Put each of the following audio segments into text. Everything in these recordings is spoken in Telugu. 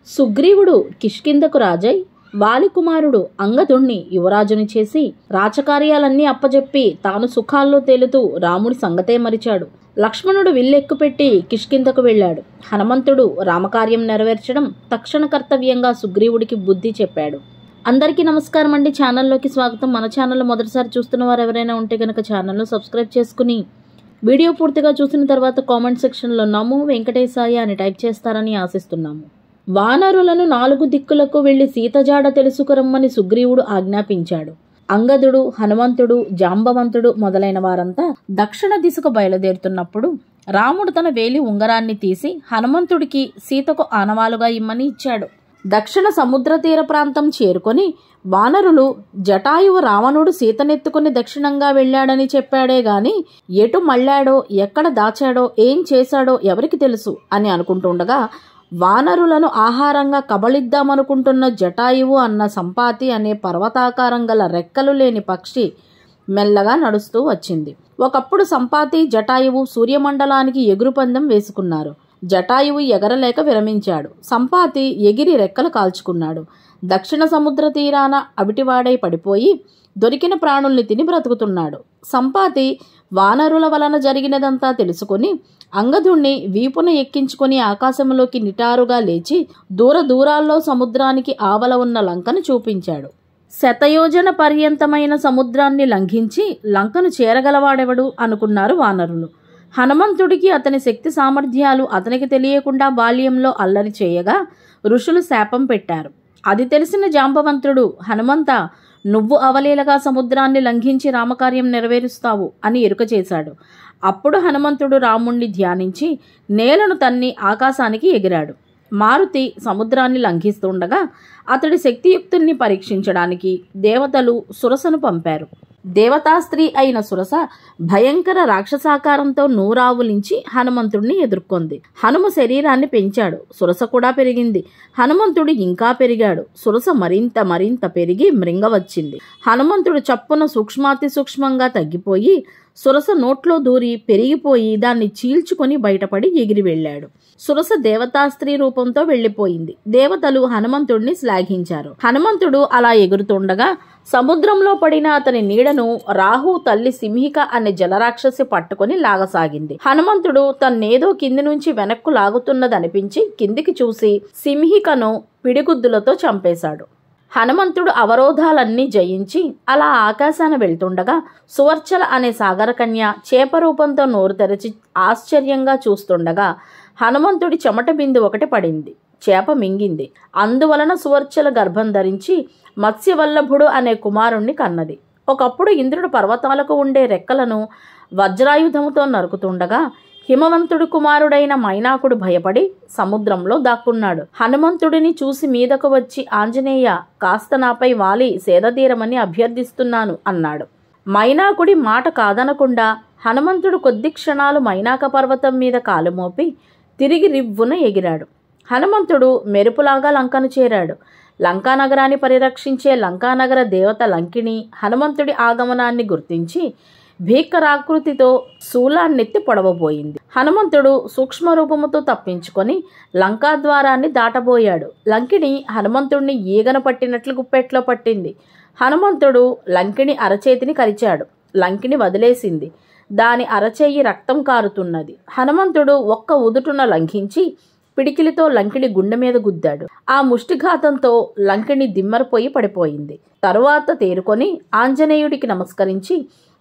సుగ్రీవుడు కిష్కింధకు రాజై వాలికుమారుడు అంగదుణ్ణి యువరాజుని చేసి రాచకార్యాలన్నీ అప్పజెప్పి తాను సుఖాల్లో తేలుతూ రాముడి సంగతే మరిచాడు. లక్ష్మణుడు విల్లెక్కుపెట్టి కిష్కింధకు వెళ్ళాడు. హనుమంతుడు రామకార్యం నెరవేర్చడం తక్షణ కర్తవ్యంగా సుగ్రీవుడికి బుద్ధి చెప్పాడు. అందరికీ నమస్కారం అండి. ఛానల్లోకి స్వాగతం. మన ఛానల్లో మొదటిసారి చూస్తున్న వారు ఎవరైనా ఉంటే కనుక ఛానల్ను సబ్స్క్రైబ్ చేసుకుని వీడియో పూర్తిగా చూసిన తర్వాత కామెంట్ సెక్షన్లో నమో వెంకటేశాయ అని టైప్ చేస్తారని ఆశిస్తున్నాము. వానరులను 4 దిక్కులకు వెళ్లి సీతజాడ తెలుసుకురమ్మని సుగ్రీవుడు ఆజ్ఞాపించాడు. అంగదుడు, హనుమంతుడు, జాంబవంతుడు మొదలైన వారంతా దక్షిణ దిశకు బయలుదేరుతున్నప్పుడు రాముడు తన వేలి ఉంగరాన్ని తీసి హనుమంతుడికి సీతకు ఆనవాలుగా ఇమ్మని ఇచ్చాడు. దక్షిణ సముద్ర తీర ప్రాంతం చేరుకొని వానరులు జటాయువు రావణుడు సీతనెత్తుకుని దక్షిణంగా వెళ్ళాడని చెప్పాడే గాని ఎటు మళ్ళాడో, ఎక్కడ దాచాడో, ఏం చేశాడో ఎవరికి తెలుసు అని అనుకుంటుండగా వానరులను ఆహారంగా కబళిద్దామనుకుంటున్న జటాయువు అన్న సంపాతి అనే పర్వతాకారం గల రెక్కలు లేని పక్షి మెల్లగా నడుస్తూ వచ్చింది. ఒకప్పుడు సంపాతి, జటాయువు సూర్యమండలానికి ఎగురు పందెం వేసుకున్నారు. జటాయువు ఎగరలేక విరమించాడు. సంపాతి ఎగిరి రెక్కలు కాల్చుకున్నాడు. దక్షిణ సముద్ర తీరాన అవిటివాడై పడిపోయి దొరికిన ప్రాణుల్ని తిని బ్రతుకుతున్నాడు. సంపాతి వానరుల వలన జరిగినదంతా తెలుసుకుని అంగదుణ్ణి వీపున ఎక్కించుకుని ఆకాశంలోకి నిటారుగా లేచి దూరాల్లో సముద్రానికి ఆవల ఉన్న లంకను చూపించాడు. శతయోజన పర్యంతమైన సముద్రాన్ని లంఘించి లంకను చేరగలవాడెవడు అనుకున్నారు వానరులు. హనుమంతుడికి అతని శక్తి సామర్థ్యాలు అతనికి తెలియకుండా బాల్యంలో అల్లరి చేయగా ఋషులు శాపం పెట్టారు. అది తెలిసిన జాంబవంతుడు, హనుమంత, నువ్వు అవలీలగా సముద్రాన్ని లంఘించి రామకార్యం నెరవేరుస్తావు అని ఎరుక చేశాడు. అప్పుడు హనుమంతుడు రాముణ్ణి ధ్యానించి నేలను తన్ని ఆకాశానికి ఎగిరాడు. మారుతి సముద్రాన్ని లంఘిస్తుండగా అతడి శక్తియుక్తుల్ని పరీక్షించడానికి దేవతలు సురసను పంపారు. దేవతాస్త్రీ అయిన సురస భయంకర రాక్షసాకారంతో నూరావులించి హనుమంతుడిని ఎదుర్కొంది. హనుమ శరీరాన్ని పెంచాడు. సురస కూడా పెరిగింది. హనుమంతుడు ఇంకా పెరిగాడు. సురస మరింత పెరిగి మృంగవచ్చింది. హనుమంతుడు చప్పున సూక్ష్మాతి సూక్ష్మంగా తగ్గిపోయి సురస నోట్లో దూరి పెరిగిపోయి దాన్ని చీల్చుకొని బయటపడి ఎగిరి వెళ్ళాడు. సురస దేవతాస్త్రీ రూపంతో వెళ్లిపోయింది. దేవతలు హనుమంతుడిని శ్లాఘించారు. హనుమంతుడు అలా ఎగురుతుండగా సముద్రంలో పడిన అతని నీడను రాహు తల్లి సింహిక అనే జలరాక్షసి పట్టుకుని లాగసాగింది. హనుమంతుడు తన్నేదో కింది నుంచి వెనక్కు లాగుతున్నదనిపించి కిందికి చూసి సింహికను పిడిగుద్దులతో చంపేశాడు. హనుమంతుడు అవరోధాలన్నీ జయించి అలా ఆకాశాన వెళ్తుండగా సువర్చల అనే సాగరకన్య చేప రూపంతో నోరు తెరచి ఆశ్చర్యంగా చూస్తుండగా హనుమంతుడి చెమట బిందు ఒకటి పడింది. చేప మింగింది. అందువలన సువర్చల గర్భం ధరించి మత్స్యవల్లభుడు అనే కుమారుణ్ణి కన్నది. ఒకప్పుడు ఇంద్రుడు పర్వతాలకు ఉండే రెక్కలను వజ్రాయుధముతో నరుకుతుండగా హిమవంతుడి కుమారుడైన మైనాకుడు భయపడి సముద్రంలో దాక్కున్నాడు. హనుమంతుడిని చూసి మీదకు వచ్చి ఆంజనేయ, కాస్త నాపై వాలి సేదతీరమని అభ్యర్థిస్తున్నాను అన్నాడు. మైనాకుడి మాట కాదనకుండా హనుమంతుడు కొద్ది క్షణాలు మైనాక పర్వతం మీద కాలు మోపి తిరిగి రివ్వున ఎగిరాడు. హనుమంతుడు మెరుపులాగా లంకను చేరాడు. లంకానగరాన్ని పరిరక్షించే లంకానగర దేవత లంకిణి హనుమంతుడి ఆగమనాన్ని గుర్తించి భీకరాకృతితో శూలాన్నెత్తి పొడవబోయింది. హనుమంతుడు సూక్ష్మరూపముతో తప్పించుకొని లంకాద్వారాన్ని దాటబోయాడు. లంకిణి హనుమంతుడిని ఈగను పట్టినట్లు గుప్పెట్లో పట్టింది. హనుమంతుడు లంకిణి అరచేతిని కరిచాడు. లంకిణి వదిలేసింది. దాని అరచేయి రక్తం కారుతున్నది. హనుమంతుడు ఒక్క ఉదుటున లంఘించి పిడికిలితో లంకిణి గుండె మీద గుద్దాడు. ఆ ముష్టిఘాతంతో లంకిణి దిమ్మరపోయి పడిపోయింది. తరువాత తేరుకొని ఆంజనేయుడికి నమస్కరించి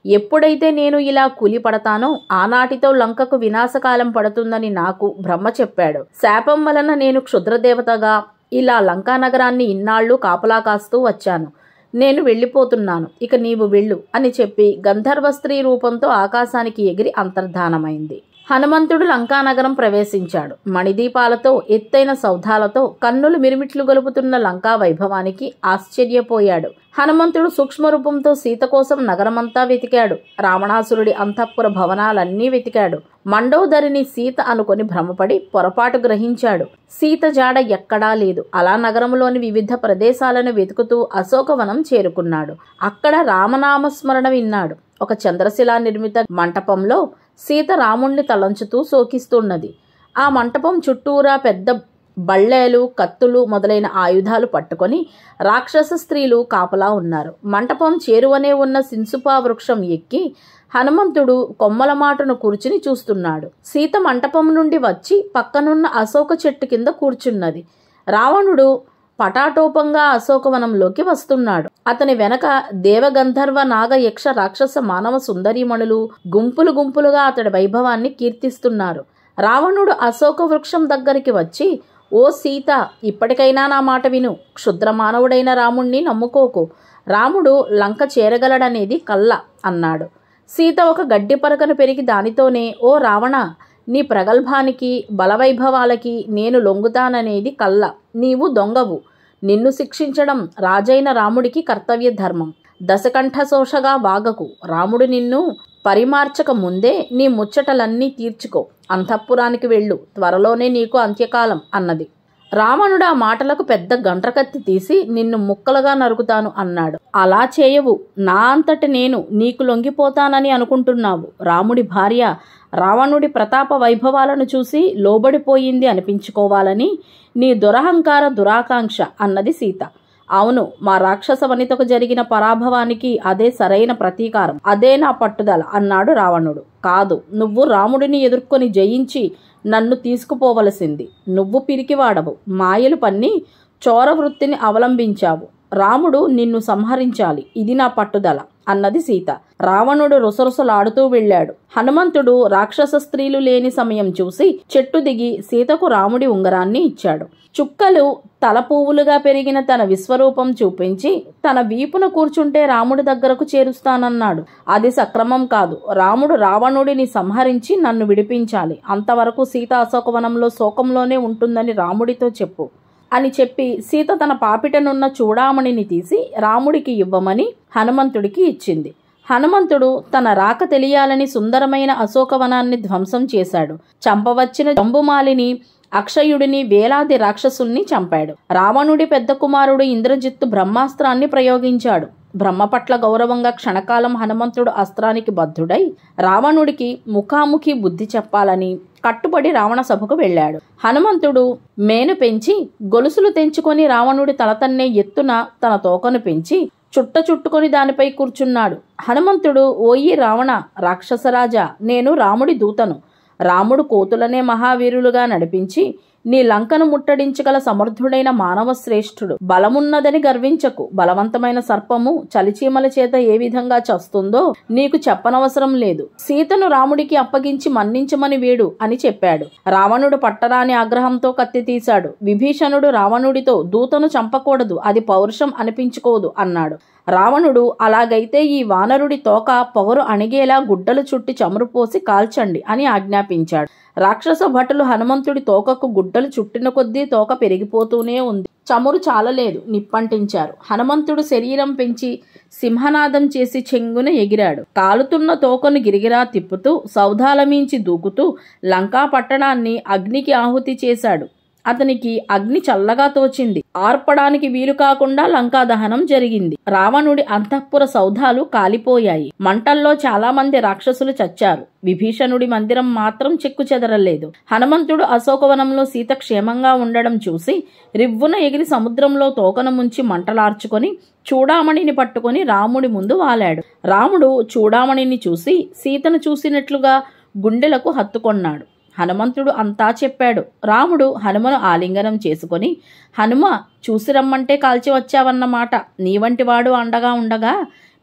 ఎప్పుడైతే నేను ఇలా కూలిపడతానో ఆనాటితో లంకకు వినాశకాలం పడుతుందని నాకు బ్రహ్మ చెప్పాడు. శాపం వలన నేను క్షుద్రదేవతగా ఇలా లంకానగరాన్ని ఇన్నాళ్లు కాపలా కాస్తూ వచ్చాను. నేను వెళ్ళిపోతున్నాను, ఇక నీవు వెళ్ళు అని చెప్పి గంధర్వ స్త్రీ రూపంతో ఆకాశానికి ఎగిరి అంతర్ధానమైంది. హనుమంతుడు లంకానగరం ప్రవేశించాడు. మణిదీపాలతో ఎత్తైన సౌధాలతో కన్నులు మిరిమిట్లు గొలుపుతున్న లంకా వైభవానికి ఆశ్చర్యపోయాడు. హనుమంతుడు సూక్ష్మరూపంతో సీత కోసం నగరమంతా వెతికాడు. రావణాసురుడి అంతఃపుర భవనాలన్నీ వెతికాడు. మండోదరిని సీత అనుకొని భ్రమపడి పొరపాటు గ్రహించాడు. సీత జాడ ఎక్కడా లేదు. అలా నగరంలోని వివిధ ప్రదేశాలను వెతుకుతూ అశోకవనం చేరుకున్నాడు. అక్కడ రామనామస్మరణ విన్నాడు. ఒక చంద్రశిలా నిర్మిత మంటపంలో సీత రాముణ్ణి తలంచుతూ శోకిస్తున్నది. ఆ మంటపం చుట్టూరా పెద్ద బళ్ళేలు, కత్తులు మొదలైన ఆయుధాలు పట్టుకొని రాక్షస స్త్రీలు కాపలా ఉన్నారు. మంటపం చేరువనే ఉన్న సింసుపా వృక్షం ఎక్కి హనుమంతుడు కొమ్మల మాటను కూర్చుని చూస్తున్నాడు. సీత మంటపం నుండి వచ్చి పక్కనున్న అశోక చెట్టు కింద కూర్చున్నది. రావణుడు పటాటోపంగా అశోకవనంలోకి వస్తున్నాడు. అతని వెనక దేవగంధర్వ నాగ యక్ష రాక్షస మానవ సుందరీమణులు గుంపులు గుంపులుగా అతడి వైభవాన్ని కీర్తిస్తున్నారు. రావణుడు అశోక వృక్షం దగ్గరికి వచ్చి, ఓ సీత, ఇప్పటికైనా నా మాట విను. క్షుద్ర మానవుడైన రాముణ్ణి నమ్ముకోకు. రాముడు లంక చేరగలడనేది కల్ల అన్నాడు. సీత ఒక గడ్డి పరకను పెరిగి దానితోనే, ఓ రావణ, నీ ప్రగల్భానికి బలవైభవాలకి నేను లొంగుతాననేది కల్ల. నీవు దొంగవు. నిన్ను శిక్షించడం రాజైన రాముడికి కర్తవ్య ధర్మం. దశకంఠశోషగా వాగకు. రాముడు నిన్ను పరిమార్చక ముందే నీ ముచ్చటలన్నీ తీర్చుకో. అంతఃపురానికి వెళ్ళు. త్వరలోనే నీకు అంత్యకాలం అన్నది. రావణుడు ఆ మాటలకు పెద్ద గంట్రకత్తి తీసి, నిన్ను ముక్కలుగా నరుకుతాను అన్నాడు. అలా చేయవు. నా అంతటి నేను నీకు లొంగిపోతానని అనుకుంటున్నావు. రాముడి భార్య రావణుడి ప్రతాప వైభవాలను చూసి లోబడిపోయింది అనిపించుకోవాలని నీ దురహంకార దురాకాంక్ష అన్నది సీత. అవును, మా రాక్షస వనితకు జరిగిన పరాభవానికి అదే సరైన ప్రతీకారం. అదే నా పట్టుదల అన్నాడు రావణుడు. కాదు, నువ్వు రాముడిని ఎదుర్కొని జయించి నన్ను తీసుకుపోవలసింది. నువ్వు పిరికివాడవు. మాయలు పన్ని చోర వృత్తిని అవలంబించావు. రాముడు నిన్ను సంహరించాలి. ఇది నా పట్టుదల అన్నది సీత. రావణుడు రుసరుసలాడుతూ వెళ్ళాడు. హనుమంతుడు రాక్షస స్త్రీలు లేని సమయం చూసి చెట్టు దిగి సీతకు రాముడి ఉంగరాన్ని ఇచ్చాడు. చుక్కలు తల పువ్వులుగా పెరిగిన తన విశ్వరూపం చూపించి తన వీపున కూర్చుంటే రాముడి దగ్గరకు చేరుస్తానన్నాడు. అది సక్రమం కాదు. రాముడు రావణుడిని సంహరించి నన్ను విడిపించాలి. అంతవరకు సీత అశోకవనంలో శోకంలోనే ఉంటుందని రాముడితో చెప్పు అని చెప్పి సీత తన పాపిటనున్న చూడామణిని తీసి రాముడికి ఇవ్వమని హనుమంతుడికి ఇచ్చింది. హనుమంతుడు తన రాక తెలియాలని సుందరమైన అశోకవనాన్ని ధ్వంసం చేశాడు. చంపవచ్చిన జంబుమాలిని, అక్షయుడిని, వేలాది రాక్షసుల్ని చంపాడు. రావణుడి పెద్ద కుమారుడు ఇంద్రజిత్తు బ్రహ్మాస్త్రాన్ని ప్రయోగించాడు. బ్రహ్మ పట్ల గౌరవంగా క్షణకాలం హనుమంతుడు అస్త్రానికి బద్ధుడై రావణుడికి ముఖాముఖి బుద్ధి చెప్పాలని కట్టుబడి రావణ సభకు వెళ్ళాడు. హనుమంతుడు మేను పెంచి గొలుసులు తెంచుకొని రావణుడి తలతన్నే ఎత్తున తన తోకను పెంచి చుట్టుకొని దానిపై కూర్చున్నాడు. హనుమంతుడు, ఓయి రావణ, రాక్షసరాజా, నేను రాముడి దూతను. రాముడు కోతులనే మహావీరులుగా నడిపించి నీ లంకను ముట్టడించగల సమర్థుడైన మానవ శ్రేష్ఠుడు. బలమున్నదని గర్వించకు. బలవంతమైన సర్పము చలిచీమల చేత ఏ విధంగా చస్తుందో నీకు చెప్పనవసరం లేదు. సీతను రాముడికి అప్పగించి మన్నించమని వేడు అని చెప్పాడు. రావణుడు పట్టరాని ఆగ్రహంతో కత్తి తీశాడు. విభీషణుడు రావణుడితో, దూతను చంపకూడదు, అది పౌరుషం అనిపించుకోదు అన్నాడు. రావణుడు, అలాగైతే ఈ వానరుడి తోక పొగరు అణిగేలా గుడ్డలు చుట్టి చమురు పోసి కాల్చండి అని ఆజ్ఞాపించాడు. రాక్షస భటులు హనుమంతుడి తోకకు గుడ్డలు చుట్టిన కొద్దీ తోక పెరిగిపోతూనే ఉంది. చమురు చాలలేదు, నిప్పంటించారు. హనుమంతుడు శరీరం పెంచి సింహనాదం చేసి చెంగున ఎగిరాడు. కాలుతున్న తోకను గిరిగిరా తిప్పుతూ సౌధాలమించి దూకుతూ లంకా పట్టణాన్ని అగ్నికి ఆహుతి చేశాడు. అతనికి అగ్ని చల్లగా తోచింది. ఆర్పడానికి వీలు కాకుండా లంకా దహనం జరిగింది. రావణుడి అంతఃపుర సౌధాలు కాలిపోయాయి. మంటల్లో చాలా మంది రాక్షసులు చచ్చారు. విభీషణుడి మందిరం మాత్రం చెక్కు చెదరలేదు. హనుమంతుడు అశోకవనంలో సీత క్షేమంగా ఉండడం చూసి రివ్వున ఎగిరి సముద్రంలో తోకను ముంచి మంటలార్చుకొని చూడామణిని పట్టుకొని రాముడి ముందు వాలాడు. రాముడు చూడామణిని చూసి సీతను చూసినట్లుగా గుండెలకు హత్తుకొన్నాడు. హనుమంతుడు అంతా చెప్పాడు. రాముడు హనుమను ఆలింగనం చేసుకొని, హనుమ, చూసి రమ్మంటే కాల్చి వచ్చావన్నమాట. నీ వంటి వాడు అండగా ఉండగా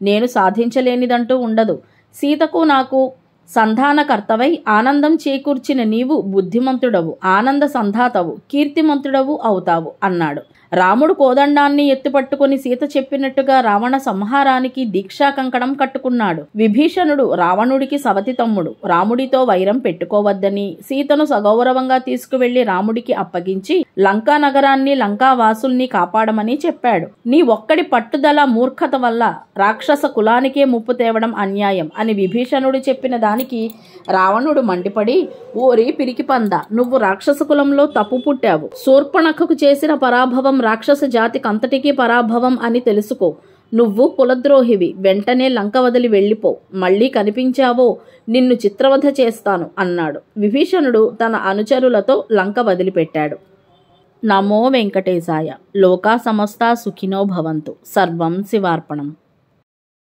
నేను సాధించలేనిదంటూ ఉండదు. సీతకు నాకు సంధానకర్తవై ఆనందం చేకూర్చిన నీవు బుద్ధిమంతుడవు, ఆనంద సంధాతవు, కీర్తిమంతుడవు అవుతావు అన్నాడు. రాముడు కోదండాన్ని ఎత్తుపట్టుకుని సీత చెప్పినట్టుగా రావణ సంహారానికి దీక్షా కంకణం కట్టుకున్నాడు. విభీషణుడు రావణుడికి సవతి తమ్ముడు. రాముడితో వైరం పెట్టుకోవద్దని సీతను సగౌరవంగా తీసుకువెళ్లి రాముడికి అప్పగించి లంకా నగరాన్ని, లంకా వాసుల్ని కాపాడమని చెప్పాడు. నీ ఒక్కడి పట్టుదల, మూర్ఖత వల్ల రాక్షస కులానికే ముప్పు తేవడం అన్యాయం అని విభీషణుడు చెప్పిన దానికి రావణుడు మండిపడి, ఓరి పిరికిపంద, నువ్వు రాక్షస కులంలో తప్పు పుట్టావు. శూర్పణఖకు చేసిన పరాభవం రాక్షస జాతికి అంతటికీ పరాభవం అని తెలుసుకో. నువ్వు కులద్రోహివి. వెంటనే లంక వదిలి వెళ్ళిపో. మళ్ళీ కనిపించావో నిన్ను చిత్రవధ చేస్తాను అన్నాడు. విభీషణుడు తన అనుచరులతో లంక వదిలిపెట్టాడు. నమో వెంకటేశాయ. లోకా సమస్తా సుఖినో భవంతు. సర్వం శివార్పణం.